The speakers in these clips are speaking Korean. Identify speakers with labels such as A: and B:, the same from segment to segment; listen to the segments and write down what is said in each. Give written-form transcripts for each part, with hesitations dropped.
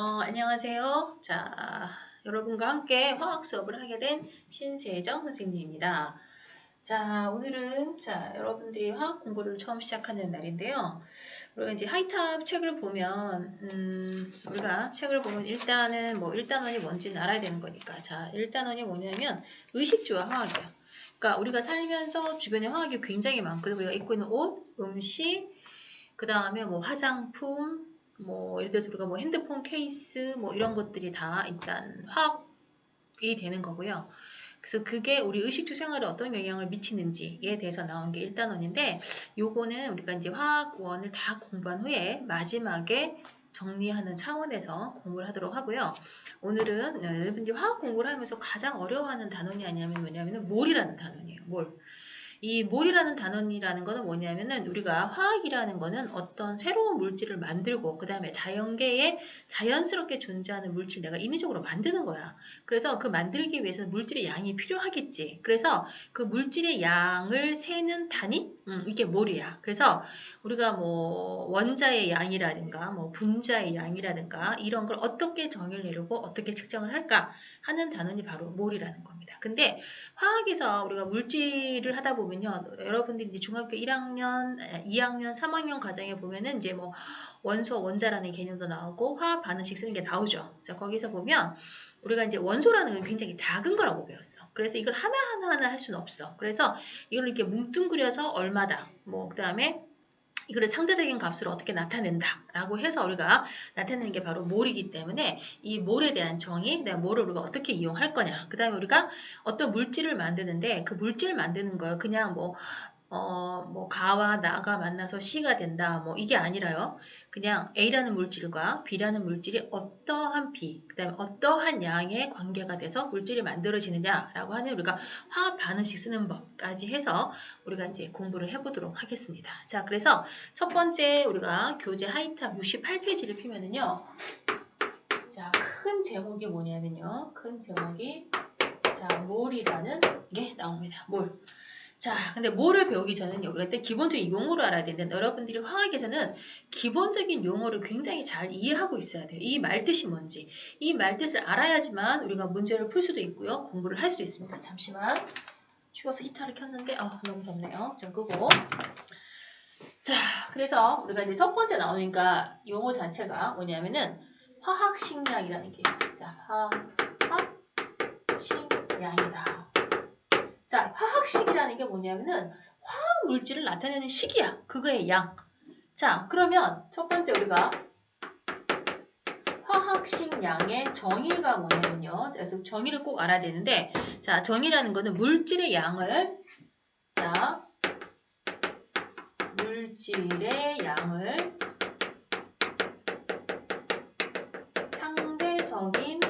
A: 안녕하세요. 자, 여러분과 함께 화학 수업을 하게 된 신세정 선생님입니다. 자, 오늘은 여러분들이 화학 공부를 처음 시작하는 날인데요. 우리가 이제 하이탑 책을 보면 우리가 책을 보면 일단은 뭐 1단원이 뭔지는 알아야 되는 거니까. 자, 1단원이 뭐냐면 의식주와 화학이에요. 그러니까 우리가 살면서 주변에 화학이 굉장히 많거든. 우리가 입고 있는 옷, 음식, 그 다음에 뭐 화장품, 뭐 예를 들어서 우리가 뭐 핸드폰 케이스 뭐 이런 것들이 다 일단 화학이 되는 거고요. 그래서 그게 우리 의식주 생활에 어떤 영향을 미치는지에 대해서 나온 게 1단원인데 요거는 우리가 이제 화학원을 다 공부한 후에 마지막에 정리하는 차원에서 공부를 하도록 하고요. 오늘은 여러분들이 화학 공부를 하면서 가장 어려워하는 단원이 아니냐면 뭐냐면은 몰이라는 단원이에요. 몰. 이 몰이라는 단원이라는 거는 뭐냐면은 우리가 화학이라는 거는 어떤 새로운 물질을 만들고 그 다음에 자연계에 자연스럽게 존재하는 물질 내가 인위적으로 만드는 거야. 그래서 그 만들기 위해서는 물질의 양이 필요하겠지. 그래서 그 물질의 양을 세는 단위? 이게 몰이야. 그래서 우리가 뭐 원자의 양이라든가 뭐 분자의 양이라든가 이런 걸 어떻게 정의를 내리고 어떻게 측정을 할까 하는 단원이 바로 몰이라는 겁니다. 근데 화학에서 우리가 물질을 하다 보면요. 여러분들이 이제 중학교 1학년, 2학년, 3학년 과정에 보면은 이제 뭐 원소, 원자라는 개념도 나오고 화학 반응식 쓰는 게 나오죠. 자, 거기서 보면 우리가 이제 원소라는 건 굉장히 작은 거라고 배웠어. 그래서 이걸 하나하나 할 수는 없어. 그래서 이걸 이렇게 뭉뚱그려서 얼마다, 뭐, 그 다음에 이거를 상대적인 값으로 어떻게 나타낸다라고 해서 우리가 나타내는 게 바로 몰이기 때문에 이 몰에 대한 정의, 그다음 몰을 우리가 어떻게 이용할 거냐. 그 다음에 우리가 어떤 물질을 만드는데 그 물질을 만드는 걸 그냥 뭐 가와 나가 만나서 C가 된다. 뭐 이게 아니라요. 그냥 A라는 물질과 B라는 물질이 어떠한 B, 그 다음에 어떠한 양의 관계가 돼서 물질이 만들어지느냐라고 하는 우리가 화학 반응식 쓰는 법까지 해서 우리가 이제 공부를 해보도록 하겠습니다. 자, 그래서 첫 번째 우리가 교재 하이탑 68페이지를 피면은요. 자, 큰 제목이 뭐냐면요. 큰 제목이 몰이라는 게 나옵니다. 몰. 자, 근데 뭐를 배우기 전에는요, 우리가 일단 기본적인 용어를 알아야 되는데, 여러분들이 화학에서는 기본적인 용어를 굉장히 잘 이해하고 있어야 돼요. 이 말뜻이 뭔지. 이 말뜻을 알아야지만 우리가 문제를 풀 수도 있고요, 공부를 할 수도 있습니다. 잠시만. 추워서 히터를 켰는데, 너무 덥네요. 좀 끄고. 자, 그래서 우리가 이제 첫 번째 나오니까 용어 자체가 뭐냐면은 화학식량이라는 게 있어요. 자, 화학식량이다. 자, 화학식이라는 게 뭐냐면은 화학 물질을 나타내는 식이야. 그거의 양. 자, 그러면 첫 번째 우리가 화학식량의 정의가 뭐냐면요. 그래서 정의를 꼭 알아야 되는데, 자, 정의라는 거는 물질의 양을, 자, 물질의 양을 상대적인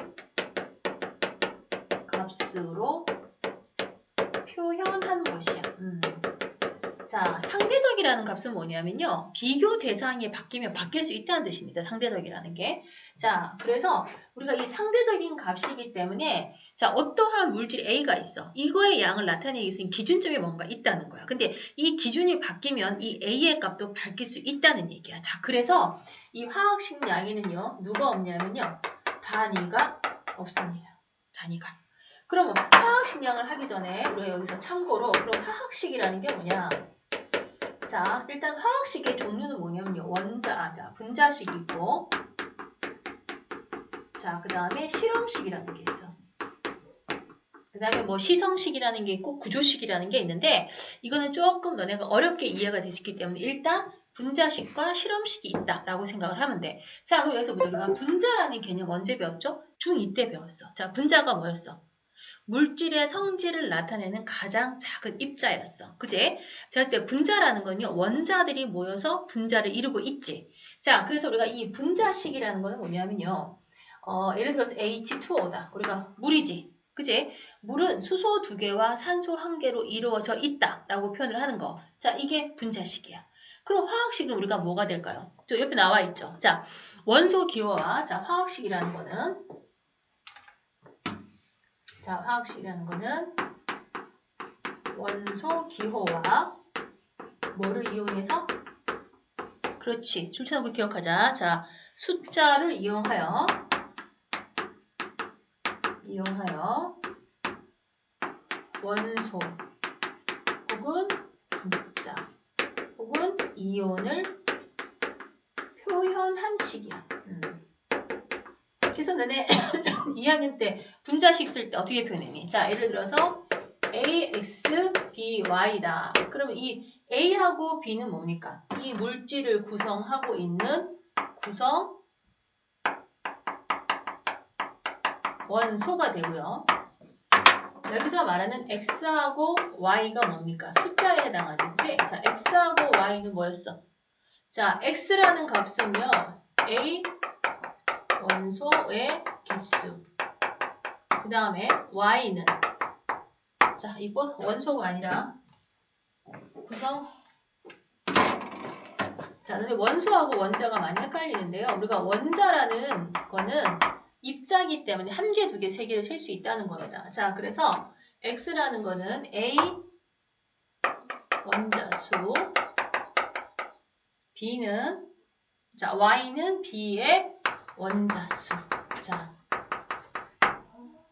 A: 값으로 표현한 것이야. 자, 상대적이라는 값은 뭐냐면요. 비교 대상이 바뀌면 바뀔 수 있다는 뜻입니다. 상대적이라는 게. 자, 그래서 우리가 이 상대적인 값이기 때문에 자, 어떠한 물질 A가 있어. 이거의 양을 나타내기 위해서 기준점이 뭔가 있다는 거야. 근데 이 기준이 바뀌면 이 A의 값도 바뀔 수 있다는 얘기야. 자, 그래서 이 화학식 양에는요. 누가 없냐면요. 단위가 없습니다. 단위가. 그러면 화학식량을 하기 전에 우리가 여기서 참고로 그럼 화학식이라는 게 뭐냐? 자, 일단 화학식의 종류는 뭐냐면요. 자, 분자식 있고 자, 그 다음에 실험식이라는 게 있어. 그 다음에 뭐 시성식이라는 게 있고 구조식이라는 게 있는데 이거는 조금 너네가 어렵게 이해가 되셨기 때문에 일단 분자식과 실험식이 있다라고 생각을 하면 돼. 자, 그럼 여기서 우리가 분자라는 개념 언제 배웠죠? 중2 때 배웠어. 자, 분자가 뭐였어? 물질의 성질을 나타내는 가장 작은 입자였어. 그지? 자, 그때 분자라는 건요. 원자들이 모여서 분자를 이루고 있지. 자, 그래서 우리가 이 분자식이라는 거는 뭐냐면요. 예를 들어서 H2O다. 우리가 물이지. 그지? 물은 수소 2개와 산소 1개로 이루어져 있다라고 표현을 하는 거. 자, 이게 분자식이야. 그럼 화학식은 우리가 뭐가 될까요? 저 옆에 나와 있죠. 자, 원소 기호와 자, 화학식이라는 거는 자, 화학식이라는 거는 원소 기호와 뭐를 이용해서? 그렇지. 출처는 거 기억하자. 자, 숫자를 이용하여 원소 혹은 분자 혹은 이온을 표현한 식이야. 그래서 너네 2학년 때 분자식 쓸 때 어떻게 표현했니? 자, 예를 들어서 AX, BY다. 그러면 이 A하고 B는 뭡니까? 이 물질을 구성하고 있는 구성 원소가 되고요. 여기서 말하는 X하고 Y가 뭡니까? 숫자에 해당하지. 그치? 자, X하고 Y는 뭐였어? 자, X라는 값은요. A 원소의 개수. 그 다음에 Y는 자, 이거 원소가 아니라 구성. 자, 근데 원소하고 원자가 많이 헷갈리는데요. 우리가 원자라는 거는 입자기 때문에 한 개, 두 개, 세 개를 셀 수 있다는 겁니다. 자, 그래서 X라는 거는 A 원자수, B는 자, Y는 B의 원자수. 자,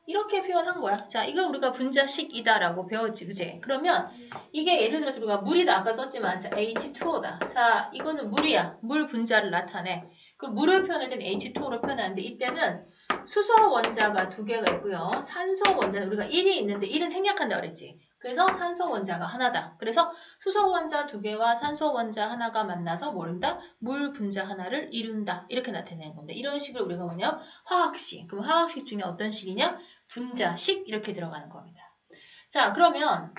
A: 이렇게 표현한 거야. 자, 이걸 우리가 분자식이다라고 배웠지, 그제? 그러면 이게 예를 들어서 우리가 물이다 아까 썼지만 자, H2O다. 자, 이거는 물이야. 물 분자를 나타내. 그 물을 표현할 때는 H2O로 표현하는데 이때는 수소 원자가 두 개가 있고요. 산소 원자는 우리가 1이 있는데 1은 생략한다 그랬지. 그래서 산소 원자가 하나다. 그래서 수소 원자 두 개와 산소 원자 하나가 만나서 뭐른다? 물 분자 하나를 이룬다. 이렇게 나타내는 건데 이런 식으로 우리가 뭐냐? 화학식. 그럼 화학식 중에 어떤 식이냐? 분자식 이렇게 들어가는 겁니다. 자, 그러면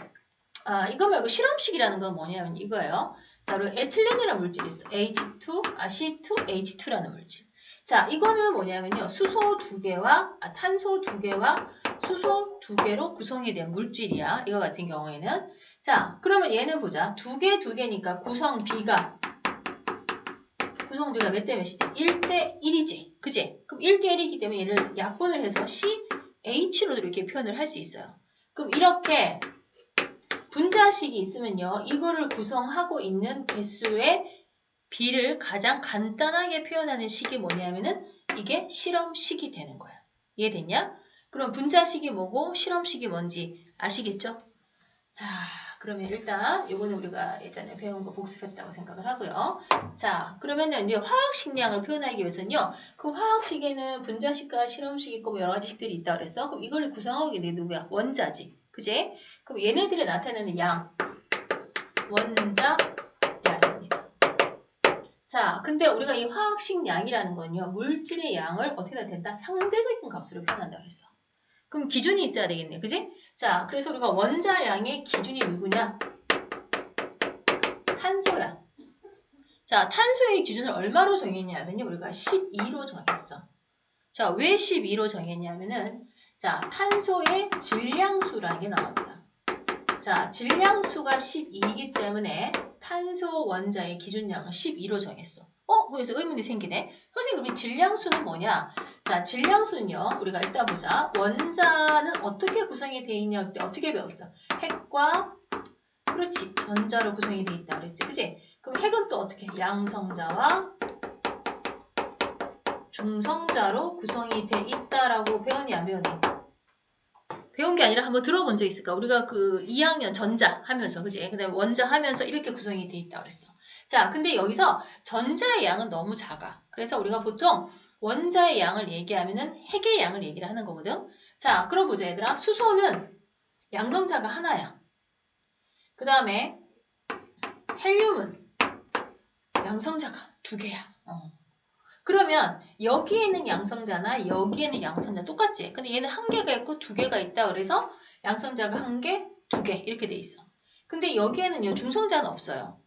A: 이거 말고 실험식이라는 건 뭐냐면 이거예요. 자, 우리 에틸렌이라는 물질이 있어. C2H2라는 물질. 자, 이거는 뭐냐면요. 수소 두 개와 탄소 두 개와 수소 두 개로 구성이 된 물질이야. 이거 같은 경우에는. 자, 그러면 얘는 보자. 두 개니까 구성 B가 몇 대 몇이지? 1대 1이지. 그지? 그럼 1대 1이기 때문에 얘를 약분을 해서 CH로도 이렇게 표현을 할 수 있어요. 그럼 이렇게 분자식이 있으면요. 이거를 구성하고 있는 개수의 B를 가장 간단하게 표현하는 식이 뭐냐면은 이게 실험식이 되는 거야. 이해됐냐? 그럼 분자식이 뭐고 실험식이 뭔지 아시겠죠? 자, 그러면 일단 이거는 우리가 예전에 배운 거 복습했다고 생각을 하고요. 자, 그러면은 이제 화학식량을 표현하기 위해서는요. 그 화학식에는 분자식과 실험식 있고 뭐 여러 가지 식들이 있다 그랬어. 그럼 이걸 구성하고 있는 게 누구야? 원자지. 그지? 그럼 얘네들이 나타내는 양, 원자량입니다. 자, 근데 우리가 이 화학식량이라는 건요. 물질의 양을 어떻게 나타낸다? 상대적인 값으로 표현한다고 했어. 그럼 기준이 있어야 되겠네. 그지? 자, 그래서 우리가 원자량의 기준이 누구냐? 탄소야. 자, 탄소의 기준을 얼마로 정했냐면요. 우리가 12로 정했어. 자, 왜 12로 정했냐면은 자, 탄소의 질량수라는 게 나왔다. 자, 질량수가 12이기 때문에 탄소 원자의 기준량을 12로 정했어. 거기서 의문이 생기네. 선생님, 우리 질량수는 뭐냐? 자, 질량수는요. 우리가 일단 보자. 원자는 어떻게 구성이 되어 있냐 할 때 어떻게 배웠어? 핵과 그렇지. 전자로 구성이 되어 있다 그랬지. 그치? 그럼 핵은 또 어떻게? 양성자와 중성자로 구성이 돼 있다라고 배웠니 안 배웠니? 배운 게 아니라 한번 들어본 적 있을까? 우리가 그 2학년 전자 하면서, 그치? 그 다음에 원자 하면서 이렇게 구성이 돼 있다 그랬어. 자, 근데 여기서 전자의 양은 너무 작아. 그래서 우리가 보통 원자의 양을 얘기하면은 핵의 양을 얘기를 하는 거거든. 자, 그럼 보자, 얘들아. 수소는 양성자가 하나야. 그 다음에 헬륨은 양성자가 두 개야. 그러면 여기에는 양성자나 여기에는 양성자 똑같지? 근데 얘는 한 개가 있고 두 개가 있다. 그래서 양성자가 한 개, 두 개 이렇게 돼 있어. 근데 여기에는요 중성자는 없어요.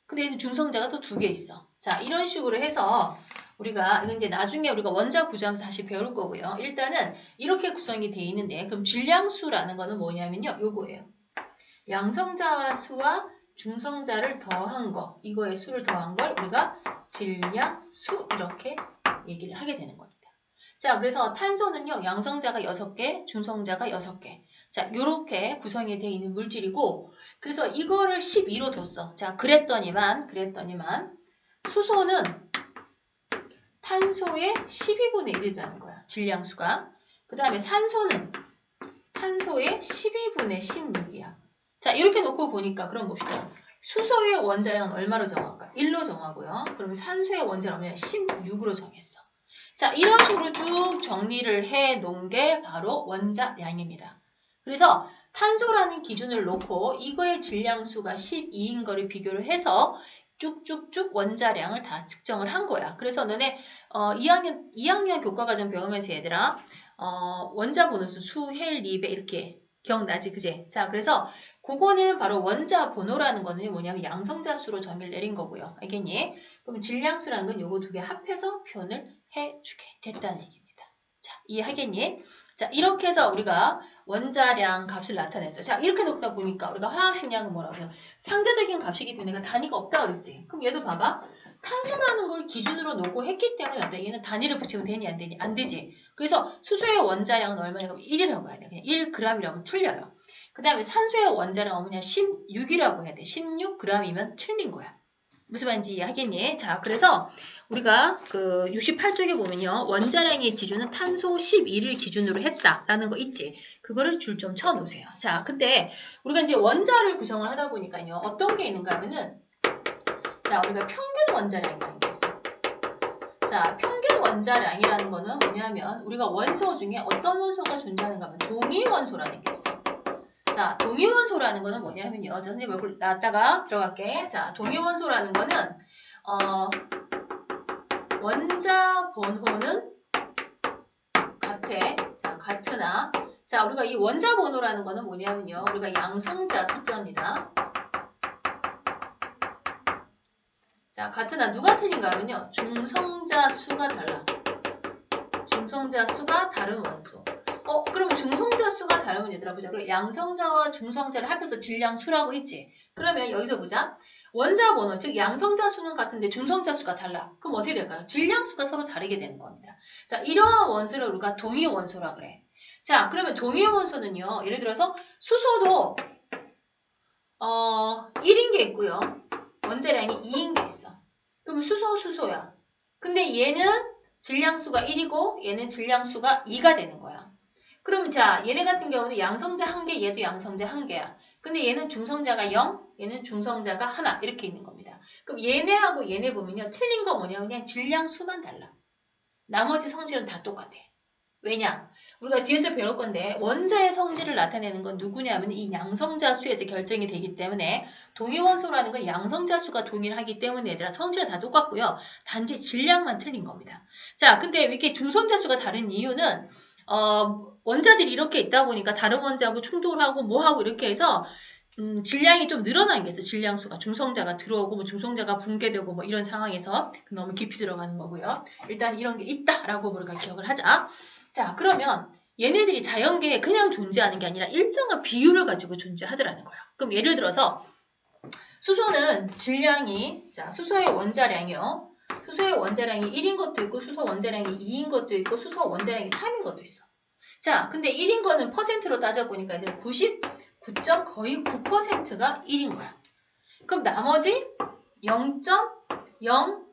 A: 근데 얘는 중성자가 또 두 개 있어. 자, 이런 식으로 해서 우리가 이건 이제 나중에 우리가 원자 구조하면서 다시 배울 거고요. 일단은 이렇게 구성이 돼 있는데 그럼 질량수라는 거는 뭐냐면요. 요거예요. 양성자 수와 중성자를 더한 거, 이거의 수를 더한 걸 우리가 질량수 이렇게 얘기를 하게 되는 겁니다. 자, 그래서 탄소는요. 양성자가 6개, 중성자가 6개. 자, 요렇게 구성이 되어 있는 물질이고 그래서 이거를 12로 뒀어. 자, 그랬더니만 수소는 탄소의 12분의 1이라는 거야. 질량수가. 그 다음에 산소는 탄소의 12분의 16이야. 자, 이렇게 놓고 보니까 그럼 봅시다. 수소의 원자량은 얼마로 정할까? 1로 정하고요. 그러면 산소의 원자량은 16으로 정했어. 자, 이런 식으로 쭉 정리를 해 놓은 게 바로 원자량입니다. 그래서 탄소라는 기준을 놓고 이거의 질량수가 12인 거를 비교를 해서 쭉쭉쭉 원자량을 다 측정을 한 거야. 그래서 너네 2학년 교과과정 배우면서 얘들아 원자 번호수 수, 헬, 리베 이렇게 기억나지? 그제? 자, 그래서 그거는 바로 원자 번호라는 거는 뭐냐면 양성자 수로 점을 내린 거고요. 알겠니? 그럼 질량수라는 건 요거 두 개 합해서 표현을 해주게 됐다는 얘기입니다. 자, 이해하겠니? 자, 이렇게 해서 우리가 원자량 값을 나타냈어요. 자, 이렇게 놓다 보니까 우리가 화학식량은 뭐라고 해요? 상대적인 값이기 때문에 단위가 없다 그랬지? 그럼 얘도 봐봐. 탄소라는 걸 기준으로 놓고 했기 때문에 어때? 얘는 단위를 붙이면 되니 안 되니? 안 되지. 그래서 수소의 원자량은 얼마냐고 1이라고 해야 돼. 그냥 1g이라고 틀려요. 그 다음에 산소의 원자량은 뭐냐? 16이라고 해야 돼. 16g이면 틀린 거야. 무슨 말인지 이해하겠니? 자, 그래서 우리가 그 68쪽에 보면요. 원자량의 기준은 탄소 12를 기준으로 했다라는 거 있지. 그거를 줄 좀 쳐 놓으세요. 자, 근데 우리가 이제 원자를 구성을 하다 보니까요. 어떤 게 있는가 하면은 자, 우리가 평균 원자량이라는 게 있어. 자, 평균 원자량이라는 거는 뭐냐면 우리가 원소 중에 어떤 원소가 존재하는가 하면 동위원소라는 게 있어. 자, 동위원소라는 거는 뭐냐면요. 선생님 얼굴 나왔다가 들어갈게. 자, 동위원소라는 거는 원자 번호는 같아. 자, 같으나 자, 우리가 이 원자 번호라는 거는 뭐냐면요. 우리가 양성자 숫자입니다. 자, 같으나 누가 틀린가 하면요. 중성자 수가 달라. 중성자 수가 다른 원소. 그럼 중성자 수가 다르면 얘들아 보자. 그럼 양성자와 중성자를 합해서 질량수라고 했지. 그러면 여기서 보자. 원자 번호, 즉 양성자 수는 같은데 중성자 수가 달라. 그럼 어떻게 될까요? 질량수가 서로 다르게 되는 겁니다. 자, 이러한 원소를 우리가 동위 원소라 그래. 자, 그러면 동위 원소는요. 예를 들어서 수소도 1인 게 있고요. 원자량이 2인 게 있어. 그러면 수소야. 근데 얘는 질량수가 1이고 얘는 질량수가 2가 되는 거야. 그러면 자, 얘네 같은 경우는 양성자 1개, 얘도 양성자 1개야. 근데 얘는 중성자가 0, 얘는 중성자가 1 이렇게 있는 겁니다. 그럼 얘네하고 얘네 보면요. 틀린 거 뭐냐면 그냥 질량수만 달라. 나머지 성질은 다 똑같아. 왜냐? 우리가 뒤에서 배울 건데 원자의 성질을 나타내는 건 누구냐면 이 양성자 수에서 결정이 되기 때문에 동위원소라는 건 양성자 수가 동일하기 때문에 얘들아 성질은 다 똑같고요. 단지 질량만 틀린 겁니다. 자, 근데 이렇게 중성자 수가 다른 이유는 원자들이 이렇게 있다 보니까 다른 원자하고 충돌하고 뭐하고 이렇게 해서 질량이 좀 늘어나는 게 있어요. 질량수가 중성자가 들어오고 뭐 중성자가 붕괴되고 뭐 이런 상황에서 너무 깊이 들어가는 거고요. 일단 이런 게 있다라고 우리가 기억을 하자. 자, 그러면 얘네들이 자연계에 그냥 존재하는 게 아니라 일정한 비율을 가지고 존재하더라는 거야. 그럼 예를 들어서 수소는 질량이 자, 수소의 원자량이요. 수소의 원자량이 1인 것도 있고 수소 원자량이 2인 것도 있고 수소 원자량이 3인 것도 있어. 자, 근데 1인 거는 퍼센트로 따져보니까 99. 거의 9%가 1인 거야. 그럼 나머지 0.009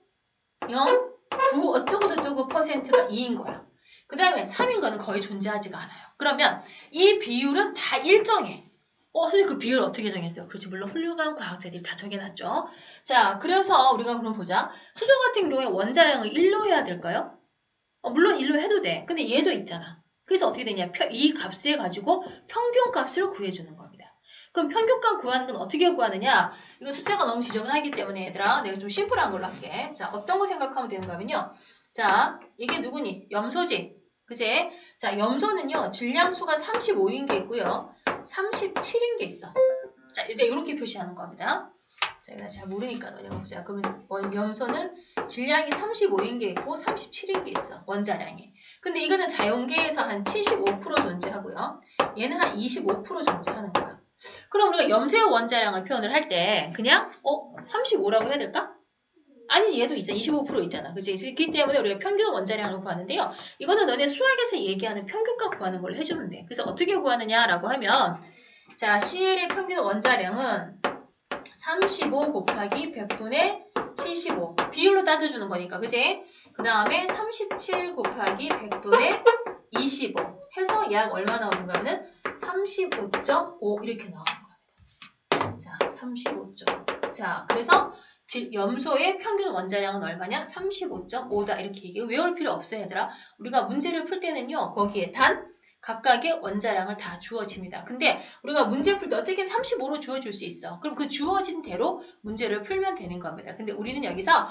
A: 어쩌고저쩌고 퍼센트가 2인 거야. 그 다음에 3인 거는 거의 존재하지가 않아요. 그러면 이 비율은 다 일정해. 선생님 그 비율 어떻게 정했어요? 그렇지, 물론 훌륭한 과학자들이 다 정해놨죠. 자, 그래서 우리가 그럼 보자. 수소 같은 경우에 원자량을 1로 해야 될까요? 물론 1로 해도 돼. 근데 얘도 있잖아. 그래서 어떻게 되냐? 이 값을 가지고 평균값을 구해주는 겁니다. 그럼 평균값 구하는 건 어떻게 구하느냐? 이거 숫자가 너무 지저분하기 때문에 얘들아 내가 좀 심플한 걸로 할게. 자, 어떤 거 생각하면 되는가 하면요. 자, 이게 누구니? 염소지. 그제? 자, 염소는요. 질량수가 35인 게 있고요. 37인 게 있어. 자, 이렇게 표시하는 겁니다. 자, 이거 잘 모르니까 너네가 보자. 그러면 염소는 질량이 35인 게 있고 37인 게 있어. 원자량이. 근데 이거는 자연계에서 한 75% 존재하고요. 얘는 한 25% 존재하는 거야. 그럼 우리가 염소의 원자량을 표현을 할 때 그냥 35라고 해야 될까? 아니, 얘도 있잖아. 25% 있잖아. 그치? 그렇기 때문에 우리가 평균 원자량을 구하는데요. 이거는 너네 수학에서 얘기하는 평균값 구하는 걸 해주면 돼. 그래서 어떻게 구하느냐라고 하면 자, CL의 평균 원자량은 35 곱하기 100분의 75. 비율로 따져주는 거니까, 그지? 그 다음에 37 곱하기 100분의 25 해서 약 얼마 나오는 거냐면 35.5 이렇게 나오는 겁니다. 자, 35.5. 자, 그래서 염소의 평균 원자량은 얼마냐? 35.5다. 이렇게 얘기해. 외울 필요 없어요, 얘들아. 우리가 문제를 풀 때는요, 거기에 단 각각의 원자량을 다 주어집니다. 근데 우리가 문제 풀 때 어떻게 35로 주어줄 수 있어. 그럼 그 주어진 대로 문제를 풀면 되는 겁니다. 근데 우리는 여기서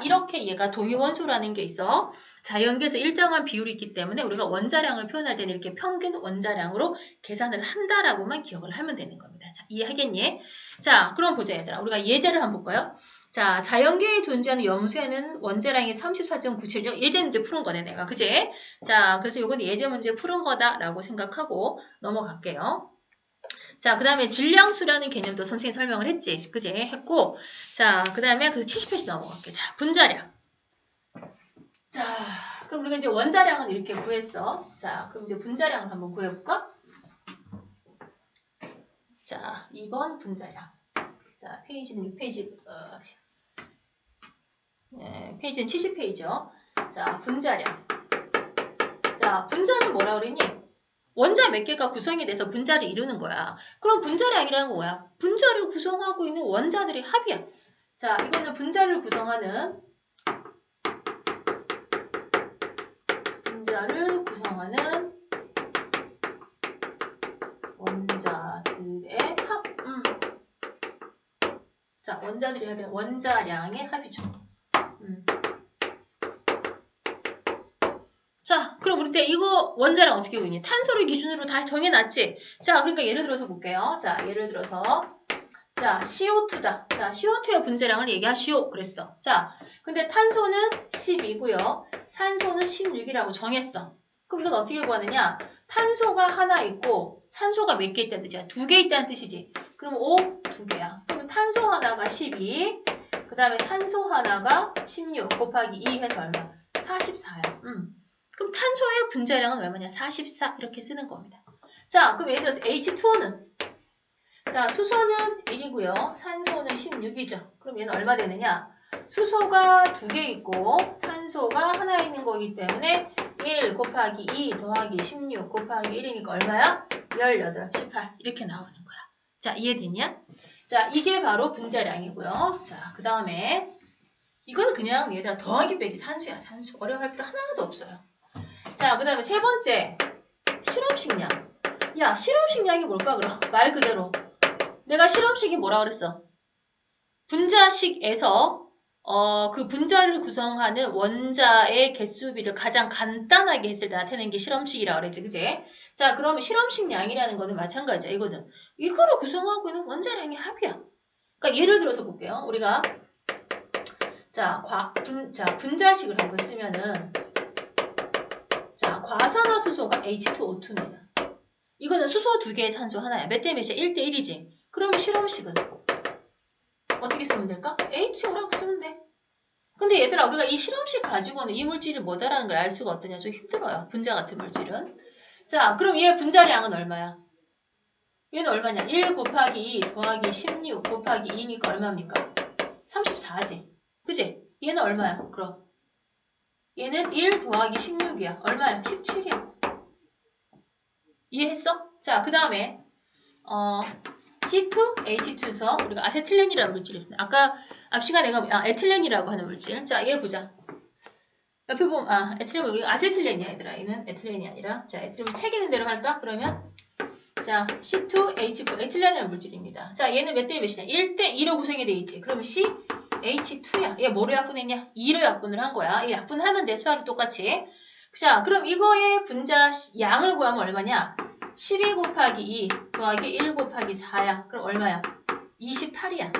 A: 이렇게 얘가 동위원소라는 게 있어. 자연계에서 일정한 비율이 있기 때문에 우리가 원자량을 표현할 때는 이렇게 평균 원자량으로 계산을 한다라고만 기억을 하면 되는 겁니다. 자, 이해하겠니? 자, 그럼 보자 얘들아. 우리가 예제를 한번 볼까요? 자, 자연계에 존재하는 염소에는 원자량이 34.97. 예제는 이제 푸는 거네, 내가. 그지? 자, 그래서 이건 예제 문제 푸는 거다라고 생각하고 넘어갈게요. 자, 그 다음에 질량수라는 개념도 선생님이 설명을 했지. 그지? 했고. 자, 그 다음에 그 70페이지 넘어갈게. 자, 분자량. 자, 그럼 우리가 이제 원자량은 이렇게 구했어. 자, 그럼 이제 분자량을 한번 구해볼까? 자, 2번 분자량. 자, 페이지는 6페이지, 페이지는 70페이지요. 자, 분자량. 자, 분자는 뭐라 그랬니? 원자 몇 개가 구성이 돼서 분자를 이루는 거야. 그럼 분자량이라는 건 뭐야? 분자를 구성하고 있는 원자들의 합이야. 자, 이거는 분자를 구성하는 원자들의 합. 자, 원자들의 합이 원자량의 합이죠. 자, 그럼 우리 때 이거 원자량 어떻게 구했니? 탄소를 기준으로 다 정해놨지? 자, 그러니까 예를 들어서 볼게요. 자, 예를 들어서 자, CO2다. 자, CO2의 분자량을 얘기하시오. 그랬어. 자, 근데 탄소는 10이고요. 산소는 16이라고 정했어. 그럼 이건 어떻게 구하느냐? 탄소가 하나 있고 산소가 몇 개 있다는 뜻이야? 2개 있다는 뜻이지. 그럼 5, 2개야. 그럼 탄소 하나가 12, 그 다음에 산소 하나가 16 곱하기 2 해서 얼마? 44야. 그럼 탄소의 분자량은 얼마냐? 44 이렇게 쓰는 겁니다. 자, 그럼 예를 들어서 H2O는 자, 수소는 1이고요. 산소는 16이죠. 그럼 얘는 얼마 되느냐? 수소가 2개 있고 산소가 하나 있는 거기 때문에 1 곱하기 2 더하기 16 곱하기 1이니까 얼마야? 18, 18 이렇게 나오는 거야. 자, 이해됐냐? 자, 이게 바로 분자량이고요. 자, 그 다음에 이거는 그냥 얘들아 더하기 빼기 산수야. 산수. 어려워할 필요 하나도 없어요. 자, 그 다음에 세 번째 실험식량. 야, 실험식량이 뭘까 그럼? 말 그대로 내가 실험식이 뭐라 그랬어? 분자식에서 그 분자를 구성하는 원자의 개수비를 가장 간단하게 했을 때 나타내는 게 실험식이라고 그랬지, 그제? 자, 그러면 실험식량이라는 거는 마찬가지야. 이거를 구성하고 있는 원자량의 합이야. 그러니까 예를 들어서 볼게요. 우리가 자, 분자식을 한번 쓰면은 자, 과산화수소가 H2O2입니다. 이거는 수소 2개의 산소 하나야. 몇 대 몇이야? 1대 1이지. 그러면 실험식은 어떻게 쓰면 될까? HO라고 쓰면 돼. 근데 얘들아 우리가 이 실험식 가지고는 이 물질이 뭐다라는 걸 알 수가 없더냐? 좀 힘들어요. 분자 같은 물질은. 자, 그럼 얘 분자량은 얼마야? 얘는 얼마냐? 1 곱하기 2 더하기 16 곱하기 2니까 얼마입니까? 34지. 그치? 얘는 얼마야? 그럼 얘는 1 더하기 16이야. 얼마야? 17이야. 이해했어? 자, 그 다음에 C2H2에서 우리가 아세틸렌이라는 물질이 있습니다. 아까 앞 시간에 내가 에틸렌이라고 하는 물질. 자, 얘 보자. 옆에 보면 에틸렌 아세틸렌이야, 얘들아. 얘는 에틸렌이 아니라 자, 에틸렌 책 있는 대로 할까? 그러면 자, C2H4 에틸렌이라는 물질입니다. 자, 얘는 몇 대 몇이냐? 1대 2로 구성이 돼 있지. 그러면 CH2야. 얘 뭐로 약분했냐? 2로 약분을 한 거야. 얘 약분하는데 수학이 똑같이. 자, 그럼 이거의 분자 양을 구하면 얼마냐? 12 곱하기 2 더하기 1 곱하기 4야. 그럼 얼마야? 28이야.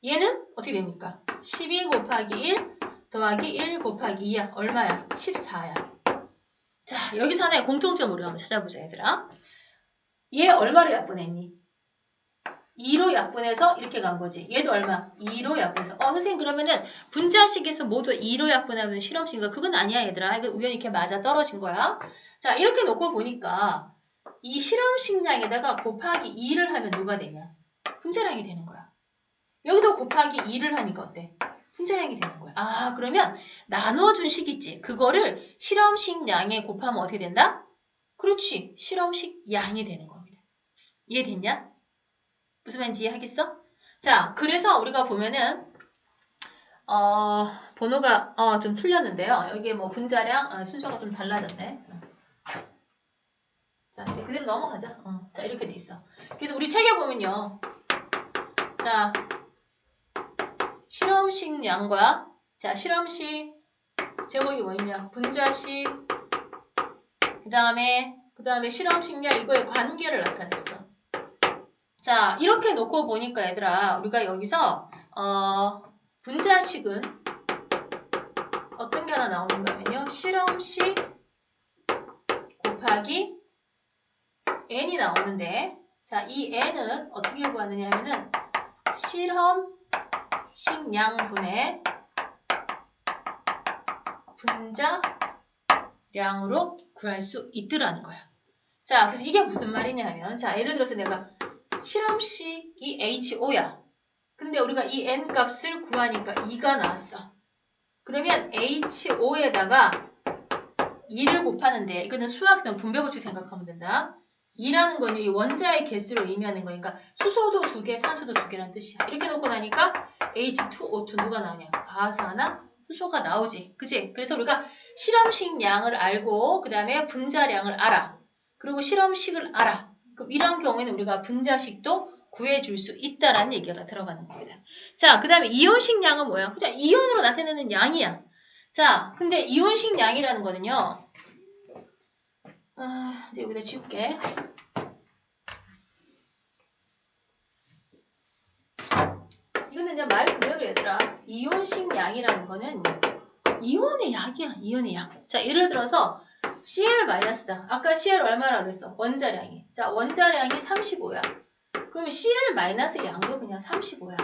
A: 얘는 어떻게 됩니까? 12 곱하기 1 더하기 1 곱하기 2야. 얼마야? 14야. 자, 여기서 하나의 공통점으로 한번 찾아보자, 얘들아. 얘 얼마로 약분했니? 2로 약분해서 이렇게 간 거지. 얘도 얼마? 2로 약분해서. 선생님 그러면은 분자식에서 모두 2로 약분하면 실험식인가? 그건 아니야, 얘들아. 이거 우연히 이렇게 맞아 떨어진 거야. 자, 이렇게 놓고 보니까 이 실험식량에다가 곱하기 2를 하면 누가 되냐? 분자량이 되는 거야. 여기도 곱하기 2를 하니까 어때? 분자량이 되는 거야. 아, 그러면 나눠준 식 있지. 그거를 실험식 양에 곱하면 어떻게 된다? 그렇지. 실험식 양이 되는 겁니다. 이해됐냐? 무슨 말인지 이해하겠어? 자, 그래서 우리가 보면은 번호가 좀 틀렸는데요. 여기에 뭐 분자량 순서가 좀 달라졌네. 자, 이제 그대로 넘어가자. 자, 이렇게 돼 있어. 그래서 우리 책에 보면요. 자, 실험식 양과 자, 실험식 제목이 뭐 있냐? 분자식 그 다음에 실험식 양 이거의 관계를 나타냈어. 자, 이렇게 놓고 보니까 얘들아, 우리가 여기서 분자식은 어떤 게 하나 나오는가 하면요. 실험식 곱하기 n이 나오는데 자, 이 n은 어떻게 구하느냐 하면은 실험식 양분의 분자량으로 구할 수 있더라는 거야. 자, 그래서 이게 무슨 말이냐 하면 자, 예를 들어서 내가 실험식이 HO야. 근데 우리가 이 n 값을 구하니까 2가 나왔어. 그러면 HO에다가 2를 곱하는데 이거는 수학이든 분배법칙 생각하면 된다. 2라는 건 이 원자의 개수를 의미하는 거니까 수소도 2개, 산소도 2개라는 뜻이야. 이렇게 놓고 나니까 H2O2 누가 나오냐? 과산화 수소가 나오지. 그치? 그래서 우리가 실험식 양을 알고 그 다음에 분자량을 알아. 그리고 실험식을 알아. 그럼 이런 경우에는 우리가 분자식도 구해줄 수 있다라는 얘기가 들어가는 겁니다. 자, 그 다음에 이온식 양은 뭐야? 그냥 이온으로 나타내는 양이야. 자, 근데 이온식 양이라는 거는요. 이제 여기다 지울게. 이거는 그냥 말 그대로 얘들아. 이온식 양이라는 거는 이온의 약이야. 이온의 약. 자, 예를 들어서 Cl-다. 아까 Cl 얼마라고 그랬어? 원자량이. 자, 원자량이 35야. 그러면 Cl- 양도 그냥 35야.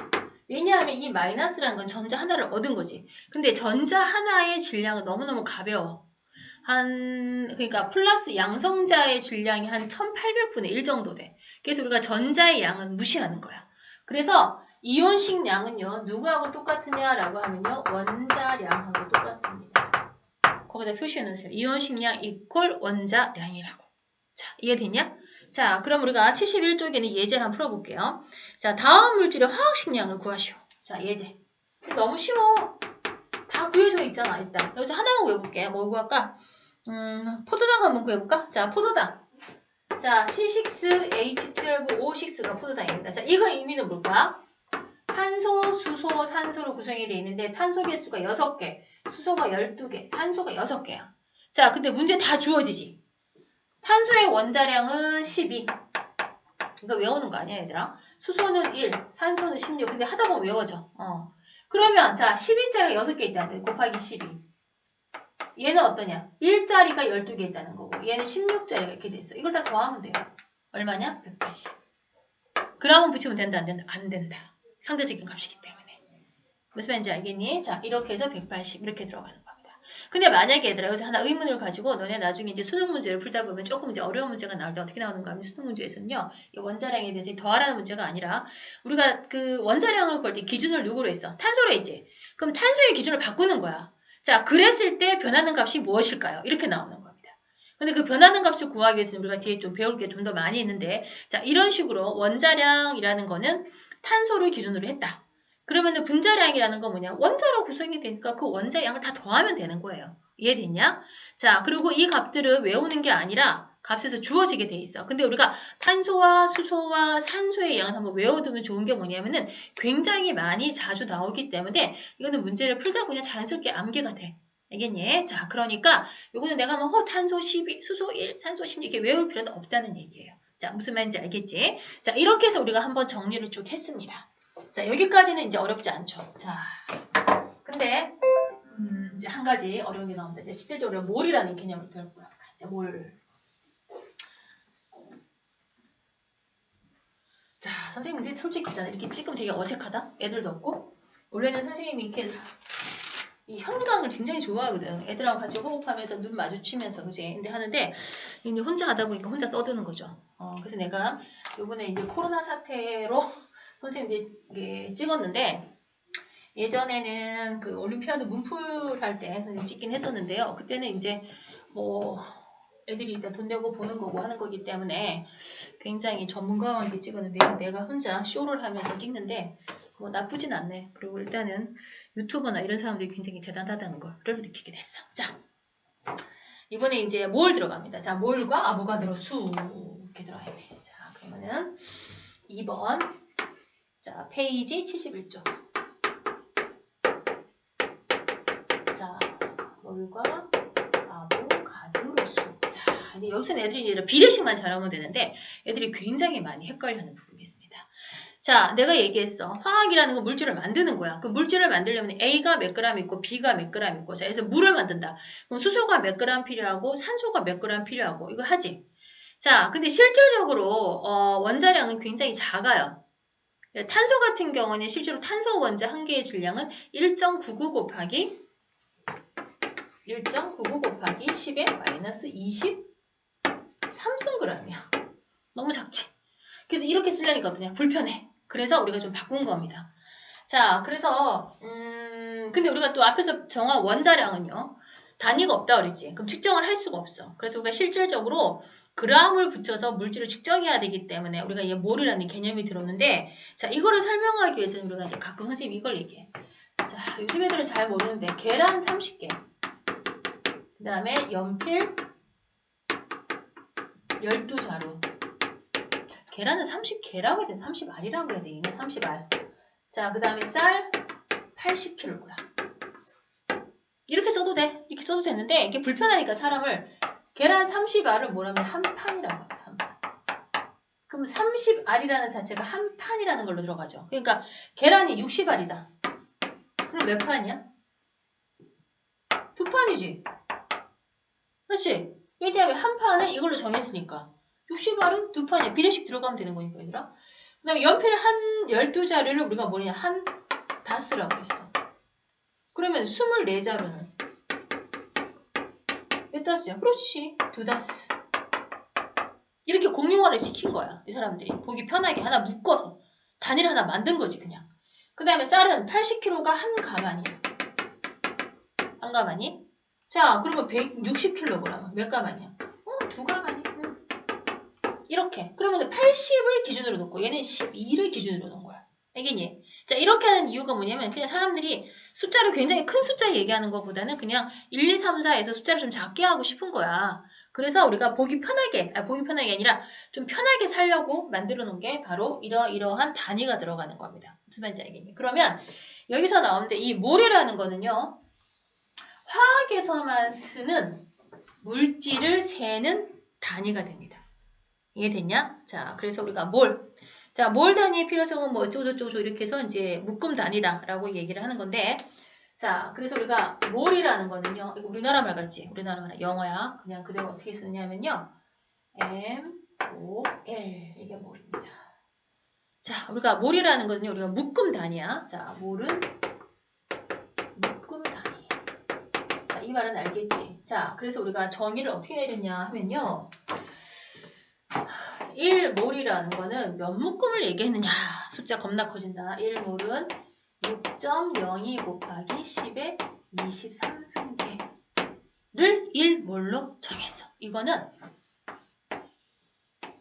A: 왜냐하면 이 마이너스라는 건 전자 하나를 얻은 거지. 근데 전자 하나의 질량은 너무너무 가벼워. 그러니까 플러스 양성자의 질량이 한 1800분의 1 정도 돼. 그래서 우리가 전자의 양은 무시하는 거야. 그래서 이온식 양은요, 누구하고 똑같으냐라고 하면요, 원자량하고 똑같습니다. 거기다 표시해 놓으세요. 이온식 양 이퀄 원자량이라고. 자, 이해됐냐? 자, 그럼 우리가 71쪽에는 예제를 한번 풀어볼게요. 자, 다음 물질의 화학식 양을 구하시오. 자, 예제. 너무 쉬워. 다 구해져 있잖아, 일단. 여기서 하나만 구해볼게. 뭐 구할까? 포도당 한번 구해볼까? 자, 포도당. 자, C6H12O6가 포도당입니다. 자, 이거 의미는 뭘까? 탄소, 수소, 산소로 구성이 되어 있는데 탄소 개수가 6개, 수소가 12개, 산소가 6개야. 자, 근데 문제 다 주어지지. 탄소의 원자량은 12. 이거 외우는 거 아니야, 얘들아? 수소는 1, 산소는 16. 근데 하다 보면 외워져. 그러면 자, 12자리가 6개 있다는 거 곱하기 12. 얘는 어떠냐? 1자리가 12개 있다는 거고 얘는 16자리가 이렇게 돼 있어. 이걸 다 더하면 돼요. 얼마냐? 180. 그라음 붙이면 된다, 안 된다? 안 된다. 상대적인 값이기 때문에. 무슨 말인지 알겠니? 자, 이렇게 해서 180 이렇게 들어가는 겁니다. 근데 만약에 얘들아 여기서 하나 의문을 가지고 너네 나중에 이제 수능 문제를 풀다 보면 조금 이제 어려운 문제가 나올 때 어떻게 나오는가 하면 수능 문제에서는요. 이 원자량에 대해서 더하라는 문제가 아니라 우리가 그 원자량을 구할 때 기준을 누구로 했어? 탄소로 했지. 그럼 탄소의 기준을 바꾸는 거야. 자, 그랬을 때 변하는 값이 무엇일까요? 이렇게 나오는 겁니다. 근데 그 변하는 값을 구하기 위해서는 우리가 뒤에 좀 배울 게 좀 더 많이 있는데 자, 이런 식으로 원자량이라는 거는 탄소를 기준으로 했다. 그러면은 분자량이라는 건 뭐냐? 원자로 구성이 되니까 그 원자 양을 다 더하면 되는 거예요. 이해됐냐? 자, 그리고 이 값들을 외우는 게 아니라 값에서 주어지게 돼 있어. 근데 우리가 탄소와 수소와 산소의 양을 한번 외워두면 좋은 게 뭐냐면은 굉장히 많이 자주 나오기 때문에 이거는 문제를 풀다 보면 자연스럽게 암기가 돼. 알겠니? 자, 그러니까 요거는 내가 뭐 탄소 12, 수소 1, 산소 16 이렇게 외울 필요는 없다는 얘기예요. 자, 무슨 말인지 알겠지? 자, 이렇게 해서 우리가 한번 정리를 쭉 했습니다. 자, 여기까지는 이제 어렵지 않죠. 자, 근데 이제 한 가지 어려운 게 나옵니다. 이제 실질적으로 몰이라는 개념을 배울 거야. 이제 몰. 자, 선생님들 솔직히 있잖아. 이렇게 찍으면 되게 어색하다. 애들도 없고. 원래는 선생님이 이렇게 이 현강을 굉장히 좋아하거든. 애들하고 같이 호흡하면서 눈 마주치면서 그지? 근데 하는데 이제 혼자 하다 보니까 혼자 떠드는 거죠. 그래서 내가 요번에 이제 코로나 사태로 선생님들이 찍었는데 예전에는 그 올림피아드 문풀 할 때 선생님 찍긴 했었는데요. 그때는 이제 뭐 애들이 일단 돈 내고 보는 거고 하는 거기 때문에 굉장히 전문가와 함께 찍었는데 내가 혼자 쇼를 하면서 찍는데 뭐 나쁘진 않네. 그리고 일단은 유튜버나 이런 사람들이 굉장히 대단하다는 거를 느끼게 됐어. 자, 이번에 이제 몰 들어갑니다. 자, 몰과 아보가드로 수 이렇게 들어가야 돼. 자, 그러면은 2번 자, 페이지 71쪽. 자, 몰과 아보가드로 수. 자, 이제 여기서는 애들이 이제 비례식만 잘하면 되는데 애들이 굉장히 많이 헷갈려하는 부분이 있습니다. 자, 내가 얘기했어. 화학이라는 건 물질을 만드는 거야. 그 물질을 만들려면 A가 몇 그램 있고 B가 몇 그램 있고. 자, 그래서 물을 만든다. 그럼 수소가 몇 그램 필요하고 산소가 몇 그램 필요하고. 이거 하지? 자, 근데 실질적으로 원자량은 굉장히 작아요. 탄소 같은 경우는 실제로 탄소 원자 한 개의 질량은 1.99 곱하기 10의 마이너스 23승g이야. 너무 작지? 그래서 이렇게 쓰려니까 그냥 불편해. 그래서 우리가 좀 바꾼 겁니다. 자, 그래서 근데 우리가 또 앞에서 정한 원자량은요. 단위가 없다 그랬지. 그럼 측정을 할 수가 없어. 그래서 우리가 실질적으로 그램을 붙여서 물질을 측정해야 되기 때문에 우리가 이 몰이라는 개념이 들어오는데 자, 이거를 설명하기 위해서는 우리가 이제 가끔 선생님이 이걸 얘기해. 자, 요즘 애들은 잘 모르는데 계란 30개 그 다음에 연필 12자루 계란은 30개라고 해야 돼. 30알이라고 해야 돼. 이게 30알. 자, 그 다음에 쌀 80kg. 이렇게 써도 돼. 이렇게 써도 되는데 이게 불편하니까 사람을 계란 30알을 뭐라면 한 판이라고 합니다. 한 판. 그럼 30알이라는 자체가 한 판이라는 걸로 들어가죠. 그러니까 계란이 60알이다. 그럼 몇 판이야? 두 판이지. 그렇지? 왜냐하면 한 판은 이걸로 정했으니까. 60알은 두 판이야. 비례식 들어가면 되는 거니까 얘들아. 그 다음에 연필 한 12자루를 우리가 뭐냐 한 다스라고 했어. 그러면 24자루는 몇 다스야? 그렇지. 두 다스. 이렇게 공용화를 시킨 거야. 이 사람들이. 보기 편하게 하나 묶어서 단위를 하나 만든 거지 그냥. 그 다음에 쌀은 80kg가 한 가마니야. 한 가마니? 자, 그러면 160kg 몇 가마니야? 두 가마니. 이렇게. 그러면 80을 기준으로 놓고 얘는 12를 기준으로 놓은 거야. 알겠니? 자, 이렇게 하는 이유가 뭐냐면 그냥 사람들이 숫자를 굉장히 큰 숫자 얘기하는 것보다는 그냥 1, 2, 3, 4에서 숫자를 좀 작게 하고 싶은 거야. 그래서 우리가 보기 편하게 아니라 좀 편하게 살려고 만들어 놓은 게 바로 이러한 단위가 들어가는 겁니다. 무슨 말인지 알겠니? 그러면 여기서 나오는데 이 몰이라는 거는요. 화학에서만 쓰는 물질을 세는 단위가 됩니다. 이해됐냐? 자, 그래서 우리가 몰. 자, 몰 단위의 필요성은 뭐 어쩌고저쩌고 이렇게 해서 이제 묶음 단위다라고 얘기를 하는 건데, 자, 그래서 우리가 몰이라는 거는요, 이거 우리나라 말 같지? 우리나라 말 영어야. 그냥 그대로 어떻게 쓰느냐면요, M-O-L 이게 몰입니다. 자, 우리가 몰이라는 거는요, 우리가 묶음 단위야. 자, 몰은 묶음 단위. 자, 이 말은 알겠지? 자, 그래서 우리가 정의를 어떻게 내렸냐 하면요. 1몰이라는 거는 몇 묶음을 얘기했느냐. 숫자 겁나 커진다. 1몰은 6.02 곱하기 10의 23승계를 1몰로 정했어. 이거는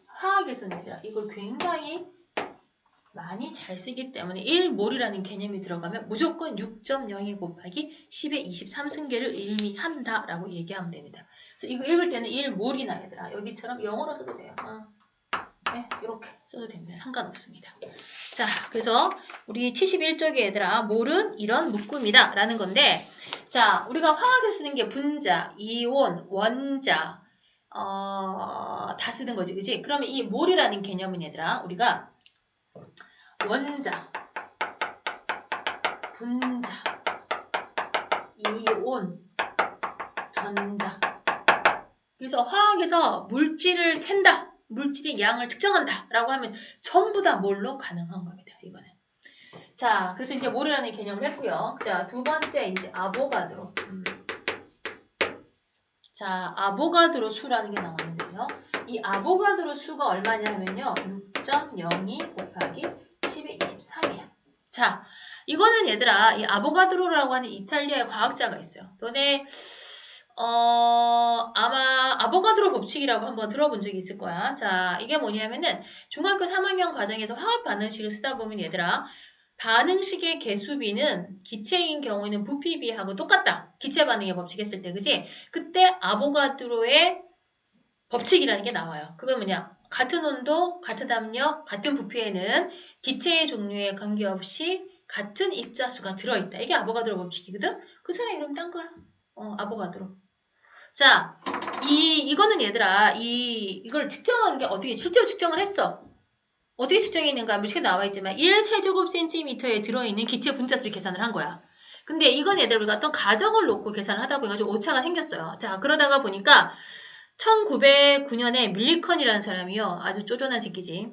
A: 화학에서는 이걸 굉장히 많이 잘 쓰기 때문에 1몰이라는 개념이 들어가면 무조건 6.02 곱하기 10의 23승계를 의미한다라고 얘기하면 됩니다. 그래서 이거 읽을 때는 1몰이나 얘들아. 여기처럼 영어로 써도 돼요. 네, 이렇게 써도 됩니다. 상관없습니다. 자, 그래서 우리 71쪽에 얘들아, 몰은 이런 묶음이다 라는 건데, 자, 우리가 화학에서 쓰는 게 분자, 이온, 원자, 다 쓰는 거지, 그지? 그러면 이 몰이라는 개념은 얘들아, 우리가 원자, 분자, 이온, 전자. 그래서 화학에서 물질을 센다. 물질의 양을 측정한다 라고 하면 전부 다 몰로 가능한 겁니다. 이거는. 자, 그래서 이제 몰이라는 개념을 했고요. 자, 두 번째 이제 아보가드로. 자, 아보가드로 수라는 게 나왔는데요. 이 아보가드로 수가 얼마냐 하면요. 6.02 곱하기 10의 3이야. 자, 이거는 얘들아, 이 아보가드로라고 하는 이탈리아의 과학자가 있어요. 너네 아마 아보가드로 법칙이라고 한번 들어본 적이 있을 거야. 자, 이게 뭐냐면은 중학교 3학년 과정에서 화학 반응식을 쓰다 보면 얘들아, 반응식의 개수비는 기체인 경우에는 부피비하고 똑같다. 기체 반응의 법칙 했을 때, 그지? 그때 아보가드로의 법칙이라는 게 나와요. 그건 뭐냐? 같은 온도, 같은 압력, 같은 부피에는 기체의 종류에 관계없이 같은 입자수가 들어있다. 이게 아보가드로 법칙이거든? 그 사람이 이름 딴 거야. 아보가드로. 자, 이거는 얘들아, 이걸 측정한 게 어떻게, 실제로 측정을 했어. 어떻게 측정했는가? 무식에 나와 있지만 1세제곱센티미터에 들어있는 기체 분자수를 계산을 한 거야. 근데 이건 얘들 우리가 어떤 가정을 놓고 계산을 하다 보니까 좀 오차가 생겼어요. 자, 그러다가 보니까 1909년에 밀리컨이라는 사람이요. 아주 쪼잔한 새끼지.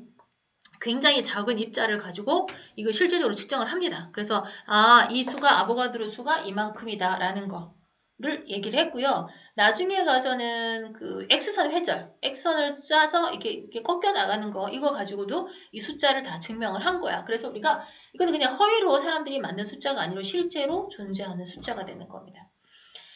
A: 굉장히 작은 입자를 가지고 이거 실제적으로 측정을 합니다. 그래서 이 수가 아보가드로 수가 이만큼이다 라는 거를 얘기를 했고요. 나중에 가서는 그 X선 회절, X선을 쏴서 이렇게 꺾여 나가는 거 이거 가지고도 이 숫자를 다 증명을 한 거야. 그래서 우리가 이거는 그냥 허위로 사람들이 만든 숫자가 아니라 실제로 존재하는 숫자가 되는 겁니다.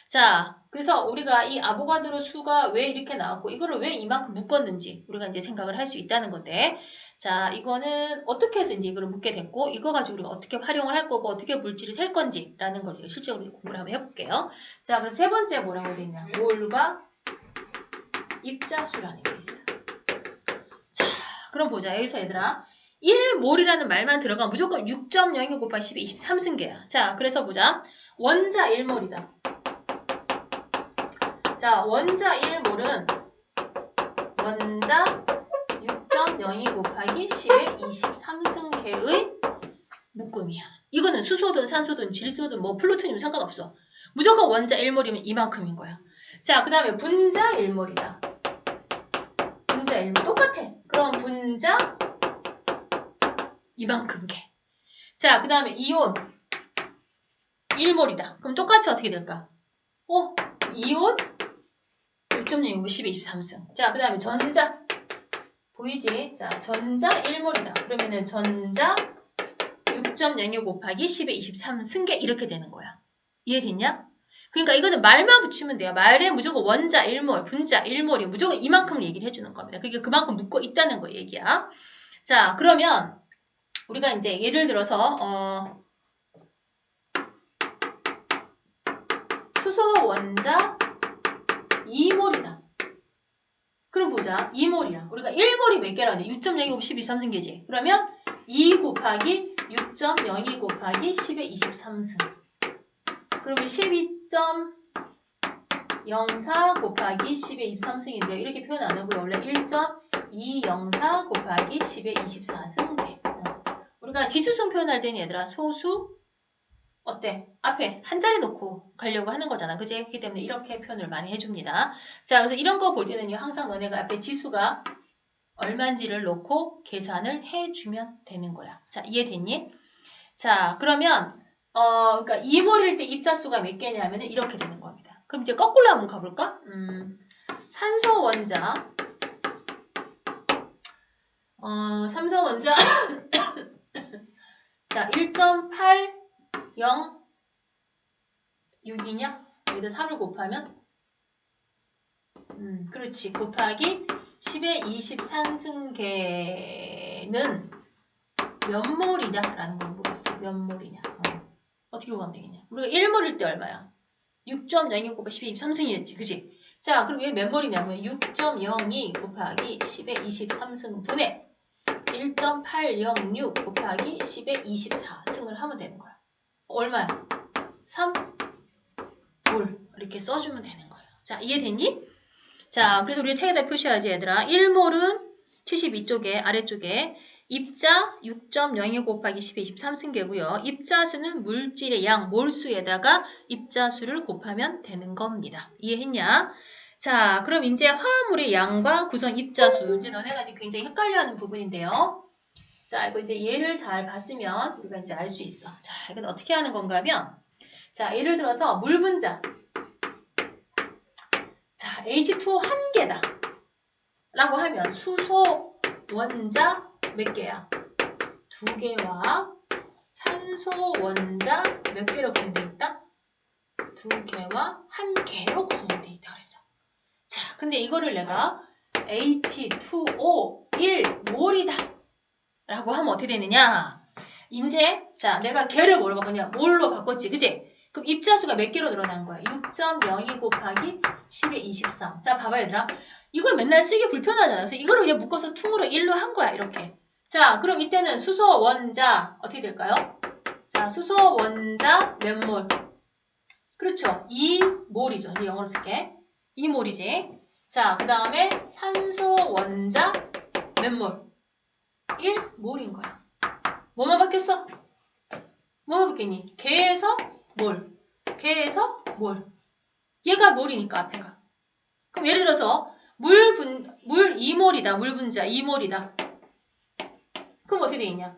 A: 자, 그래서 우리가 이 아보가드로 수가 왜 이렇게 나왔고 이거를 왜 이만큼 묶었는지 우리가 이제 생각을 할 수 있다는 건데, 자, 이거는 어떻게 해서 이제 이거를 묶게 됐고 이거 가지고 우리가 어떻게 활용을 할 거고 어떻게 물질을 셀 건지라는 걸 실제로 공부를 한번 해볼게요. 자, 그래서 세 번째 뭐라고 되어 있냐? 몰과 입자수라는 게 있어. 자, 그럼 보자. 여기서 얘들아 1몰이라는 말만 들어가면 무조건 6.02 곱하기 10의 23승계야. 자, 그래서 보자. 원자 1몰이다. 자, 원자 1몰은 원자 6.02 곱하기 10의 23승계의 묶음이야. 이거는 수소든 산소든 질소든 뭐 플루토늄 상관없어. 무조건 원자 1몰이면 이만큼인 거야. 자, 그 다음에 분자 1몰이다. 분자 1몰 똑같아. 그럼 분자 이만큼 개. 자, 그 다음에 이온 1몰이다. 그럼 똑같이 어떻게 될까? 이온 6.0 10의 23승. 자, 그 다음에 전자. 보이지? 자, 전자 1몰이다. 그러면은 전자 6.02 곱하기 10의 23승계 이렇게 되는 거야. 이해됐냐? 그러니까 이거는 말만 붙이면 돼요. 말에 무조건 원자 1몰, 분자 1몰이 무조건 이만큼을 얘기를 해주는 겁니다. 그게 그만큼 묶어 있다는 거 얘기야. 자, 그러면 우리가 이제 예를 들어서 수소 원자 2몰이다. 그럼 보자. 2몰이야. 우리가 1몰이 몇 개라고 해? 6.02 곱하기 12 3승계지. 그러면 2 곱하기 6.02 곱하기 10의 23승. 그러면 12.04 곱하기 10의 23승인데요. 이렇게 표현 안 하고요. 원래 1.204 곱하기 10의 24승계. 우리가 지수승 표현할 때는 얘들아 소수 어때? 앞에 한 자리 놓고 가려고 하는 거잖아. 그지? 그렇기 때문에 이렇게 표현을 많이 해줍니다. 자, 그래서 이런 거 볼 때는요. 항상 너네가 앞에 지수가 얼마인지를 놓고 계산을 해주면 되는 거야. 자, 이해됐니? 자, 그러면 그러니까 2몰일 때 입자수가 몇 개냐면은 이렇게 되는 겁니다. 그럼 이제 거꾸로 한번 가볼까? 산소 원자 삼성 원자 자, 1.806이냐? 여기다 3을 곱하면 그렇지. 곱하기 10의 23승계는 몇 몰이냐? 라는 걸 물었어. 몇 몰이냐? 어떻게 구하면 되겠냐? 우리가 1몰일 때 얼마야? 6.02 곱하기 10의 23승이었지. 그치? 자, 그럼 이게 몇 몰이냐면 6.02 곱하기 10의 23승분의 1.806 곱하기 10의 24승을 하면 되는 거야. 얼마야? 3몰 이렇게 써주면 되는 거예요. 자, 이해됐니? 자, 그래서 우리 책에다 표시하지 얘들아. 1몰은 72쪽에 아래쪽에 입자 6.02 곱하기 10의 23승계고요. 입자수는 물질의 양 몰수에다가 입자수를 곱하면 되는 겁니다. 이해했냐? 자, 그럼 이제 화합물의 양과 구성 입자수 이제 너네가 이제 굉장히 헷갈려하는 부분인데요. 자, 이거 이제 예를 잘 봤으면 우리가 이제 알 수 있어. 자, 이건 어떻게 하는 건가 하면 자, 예를 들어서 물 분자 자, H2O 한 개다 라고 하면 수소 원자 몇 개야? 2개와 산소 원자 몇 개로 구성되어 있다? 2개와 1개로 구성되어 있다 그랬어. 자, 근데 이거를 내가 H2O 1몰이다 라고 하면 어떻게 되느냐? 이제 자, 내가 개를 뭐로 바꿨냐? 몰로 바꿨지, 그지? 그럼 입자수가 몇 개로 늘어난 거야? 6.02 곱하기 10의 23. 자, 봐봐 얘들아. 이걸 맨날 쓰기 불편하잖아. 그래서 이거를 그냥 묶어서 퉁으로 1로 한 거야, 이렇게. 자, 그럼 이때는 수소 원자 어떻게 될까요? 자, 수소 원자 몇 몰? 그렇죠. 2몰이죠. 이제 영어로 쓸게. 2몰이지. 자, 그 다음에 산소 원자 몇 몰? 1몰인 거야. 뭐만 바뀌었어? 뭐만 바뀌니? 개에서 몰. 개에서 몰. 얘가 몰이니까 앞에가. 그럼 예를 들어서 물 2몰이다. 물 분자 2몰이다. 그럼 어떻게 돼 있냐?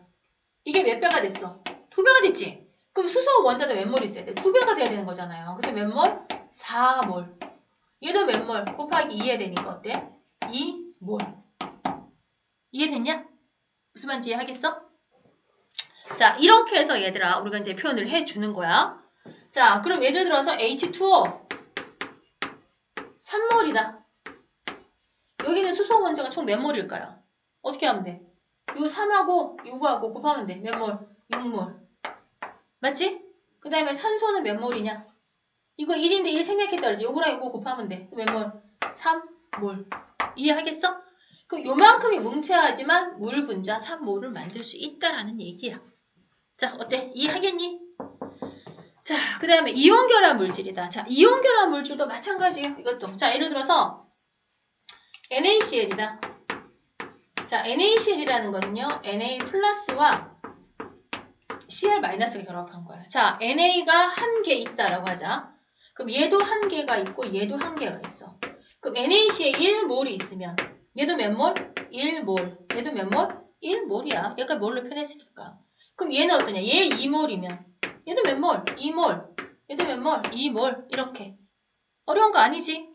A: 이게 몇 배가 됐어? 2배가 됐지? 그럼 수소 원자도 몇 몰 있어야 돼? 2배가 돼야 되는 거잖아요. 그래서 몇 몰? 4몰. 얘도 몇 몰? 곱하기 2해야 되니까 어때? 2몰. 이해됐냐? 무슨 말인지 이해하겠어? 자, 이렇게 해서 얘들아 우리가 이제 표현을 해주는 거야. 자, 그럼 예를 들어서 H2O 3몰이다. 여기는 수소 원자가 총 몇 몰일까요? 어떻게 하면 돼? 요 3하고 요거하고 곱하면 돼. 몇 몰? 6몰. 맞지? 그 다음에 산소는 몇 몰이냐? 이거 1인데 1 생략했다 그러지. 요거랑 요거 곱하면 돼. 몇 몰? 3몰. 이해하겠어? 그럼 요만큼이 뭉쳐야지만 물 분자 3몰을 만들 수 있다라는 얘기야. 자, 어때? 이해하겠니? 자, 그 다음에 이온결합 물질이다. 자, 이온결합 물질도 마찬가지예요. 이것도. 자, 예를 들어서 NaCl이다. 자, NaCl이라는 거는요. Na 플러스와 Cl 마이너스가 결합한 거야. 자, Na가 한 개 있다라고 하자. 그럼 얘도 한 개가 있고 얘도 한 개가 있어. 그럼 NaC에 1몰이 있으면 얘도 몇 몰? 1몰. 얘도 몇 몰? 1몰이야. 얘가 뭘로 표현했으니까. 그럼 얘는 어떠냐? 얘 2몰이면 얘도 몇 몰? 2몰. 얘도 몇 몰? 2몰. 이렇게. 어려운 거 아니지?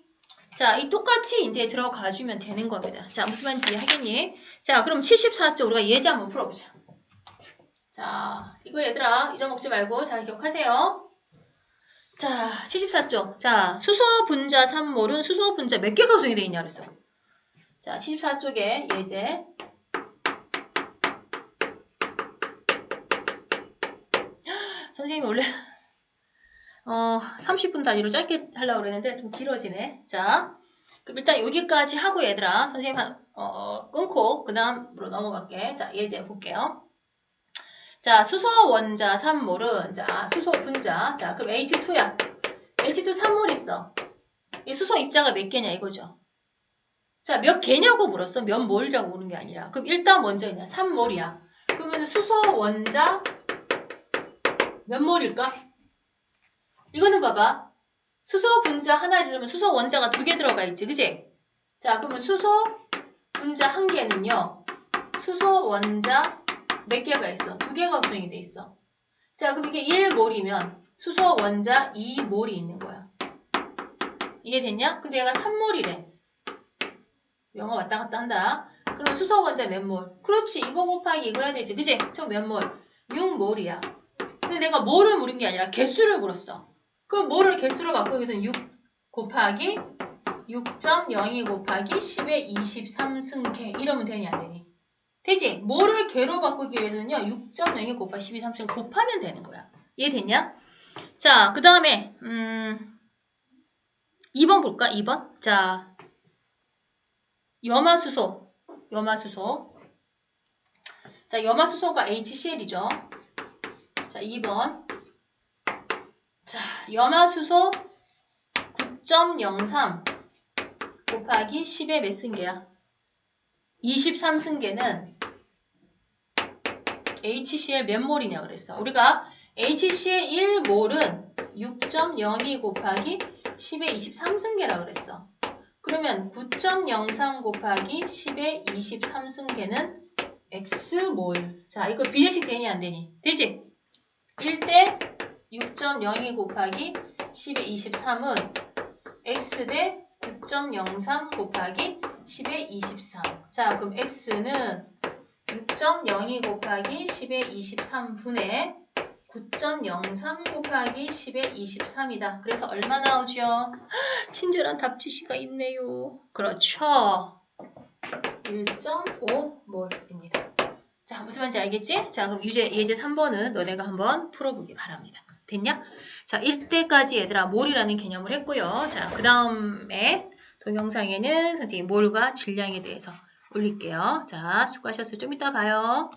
A: 자, 이 똑같이 이제 들어가주면 되는 겁니다. 자, 무슨 말인지 하겠니? 자, 그럼 74쪽 우리가 예제 한번 풀어보자. 자, 이거 얘들아 잊어먹지 말고 잘 기억하세요. 자, 74쪽. 자, 수소 분자 3몰은 수소 분자 몇 개가 구성이 되어 있냐 그랬어. 자, 74쪽에 예제. 선생님이 원래 30분 단위로 짧게 하려고 그랬는데 좀 길어지네. 자, 그럼 일단 여기까지 하고 얘들아 선생님 끊고 그 다음으로 넘어갈게. 자, 예제 볼게요. 자, 수소 원자 3몰은 자, 수소 분자. 자, 그럼 H2야. H2 3몰 있어. 이 수소 입자가 몇 개냐 이거죠. 자, 몇 개냐고 물었어. 몇 몰이라고 물은 게 아니라. 그럼 일단 먼저 있냐? 3몰이야. 그러면 수소 원자 몇 몰일까? 이거는 봐봐. 수소 분자 하나를 넣으면 수소 원자가 2개 들어가 있지. 그치? 자, 그러면 수소 분자 한 개는요. 수소 원자 몇 개가 있어? 2개가 구성이 돼 있어. 자, 그럼 이게 1몰이면 수소 원자 2몰이 있는 거야. 이해됐냐? 근데 얘가 3몰이래. 영어 왔다 갔다 한다. 그럼 수소 원자 몇 몰? 그렇지. 이거 곱하기 이거 해야 되지. 그치? 총 몇 몰? 6몰이야. 근데 내가 몰을 물은 게 아니라 개수를 물었어. 그럼 몰을 개수로 바꾸기 위해서는 6 곱하기 6.02 곱하기 10의 23승계 이러면 되니 안 되니? 되지? 몰을 개로 바꾸기 위해서는요. 6.02 곱하기 12.3승 곱하면 되는 거야. 이해됐냐? 자, 그 다음에 2번 볼까? 2번. 자, 염화수소. 자, 염화수소가 HCl이죠. 자, 2번. 자, 염화수소 9.03 곱하기 10의 몇 승계야? 23승계는 HCl 몇 몰이냐 그랬어. 우리가 HCl 1몰은 6.02 곱하기 10의 23승계라 그랬어. 그러면 9.03 곱하기 10의 23승계는 X몰. 자, 이거 비례식 되니 안 되니? 되지? 1대 6.02 곱하기 10의 23은 X대 9.03 곱하기 10의 23. 자, 그럼 X는 6.02 곱하기 10의 23분의 9.03 곱하기 10의 23이다. 그래서 얼마 나오죠? 친절한 답지시가 있네요. 그렇죠. 1.5몰입니다. 자, 무슨 말인지 알겠지? 자, 그럼 예제 3번은 너네가 한번 풀어보기 바랍니다. 됐냐? 자, 1대까지 얘들아 몰이라는 개념을 했고요. 자, 그 다음에 동영상에는 선생님 몰과 질량에 대해서 올릴게요. 자, 수고하셨어요. 좀 이따 봐요.